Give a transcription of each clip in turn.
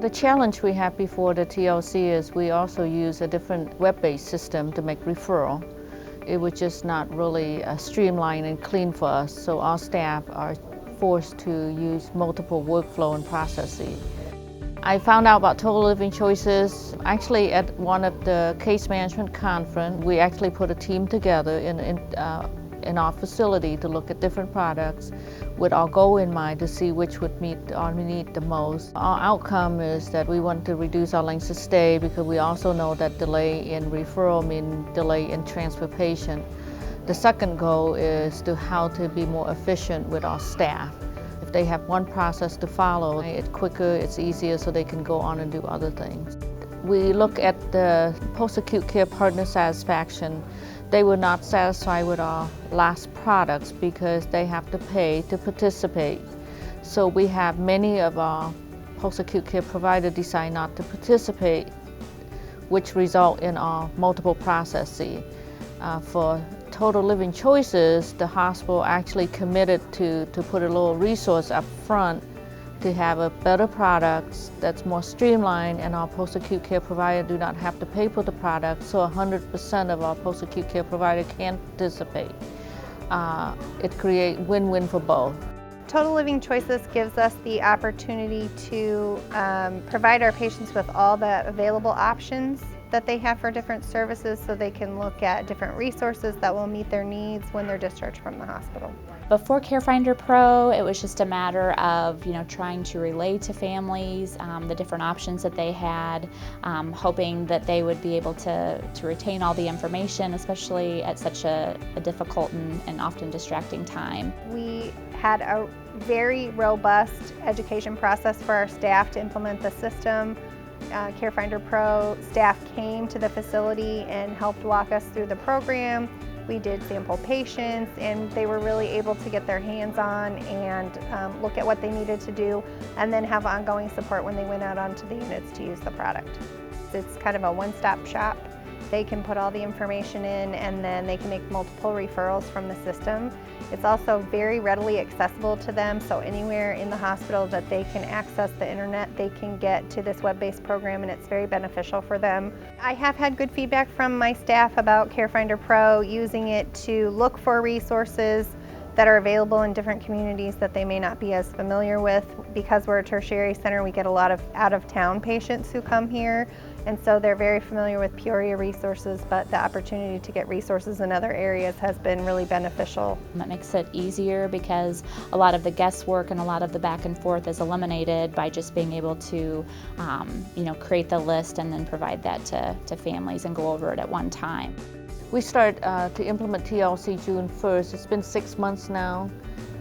The challenge we had before the TLC is we also use a different web-based system to make referral. It was just not really streamlined and clean for us, so our staff are forced to use multiple workflow and processes. I found out about Total Living Choices actually at one of the case management conference. We actually put a team together in our facility to look at different products with our goal in mind to see which would meet our need the most. Our outcome is that we want to reduce our length of stay because we also know that delay in referral means delay in transfer patient. The second goal is to how to be more efficient with our staff. If they have one process to follow, it's quicker, it's easier, so they can go on and do other things. We look at the post-acute care partner satisfaction. They were not satisfied with our last products because they have to pay to participate. So we have many of our post-acute care providers decide not to participate, which result in our multiple processes. For Total Living Choices, the hospital actually committed to put a little resource up front to have a better product that's more streamlined, and our post-acute care provider do not have to pay for the product, so 100% of our post-acute care provider can participate. It creates win-win for both. Total Living Choices gives us the opportunity to provide our patients with all the available options that they have for different services, so they can look at different resources that will meet their needs when they're discharged from the hospital. Before CareFinder Pro, it was just a matter of trying to relay to families the different options that they had, hoping that they would be able to retain all the information, especially at such a difficult and often distracting time. We had a very robust education process for our staff to implement the system. CareFinder Pro staff came to the facility and helped walk us through the program. We did sample patients, and they were really able to get their hands on and look at what they needed to do, and then have ongoing support when they went out onto the units to use the product. It's kind of a one-stop shop. They can put all the information in, and then they can make multiple referrals from the system. It's also very readily accessible to them, so anywhere in the hospital that they can access the internet, they can get to this web-based program, and it's very beneficial for them. I have had good feedback from my staff about CareFinder Pro, using it to look for resources that are available in different communities that they may not be as familiar with. Because we're a tertiary center, we get a lot of out-of-town patients who come here, and so they're very familiar with Peoria resources, but the opportunity to get resources in other areas has been really beneficial. It makes it easier because a lot of the guesswork and a lot of the back and forth is eliminated by just being able to create the list and then provide that to families and go over it at one time. We started to implement TLC June 1st. It's been 6 months now,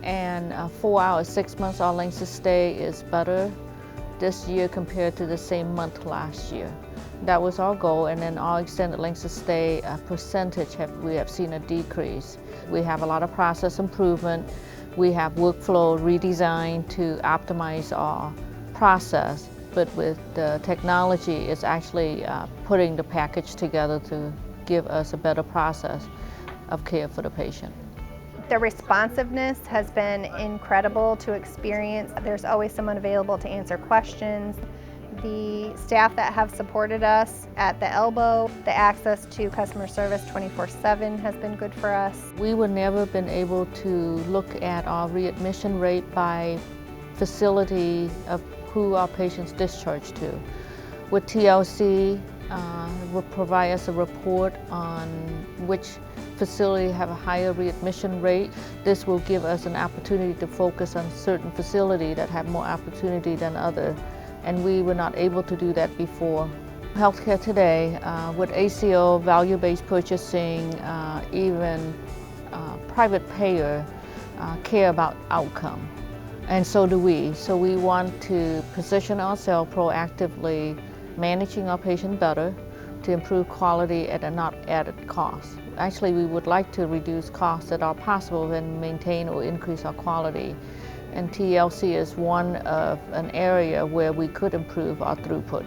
and 4 out of 6 months our length of stay is better this year compared to the same month last year. That was our goal, and then our extended length of stay percentage we have seen a decrease. We have a lot of process improvement. We have workflow redesign to optimize our process, but with the technology, it's actually putting the package together to give us a better process of care for the patient. The responsiveness has been incredible to experience. There's always someone available to answer questions. The staff that have supported us at the elbow, the access to customer service 24/7 has been good for us. We would never been able to look at our readmission rate by facility of who our patients discharge to. With TLC, will provide us a report on which facility have a higher readmission rate. This will give us an opportunity to focus on certain facilities that have more opportunity than others, and we were not able to do that before. Healthcare today, with ACO, value-based purchasing, even private payer, care about outcome, and so do we. So we want to position ourselves proactively, managing our patient better to improve quality at a not added cost. Actually, we would like to reduce costs that are possible and maintain or increase our quality. And TLC is one of an area where we could improve our throughput.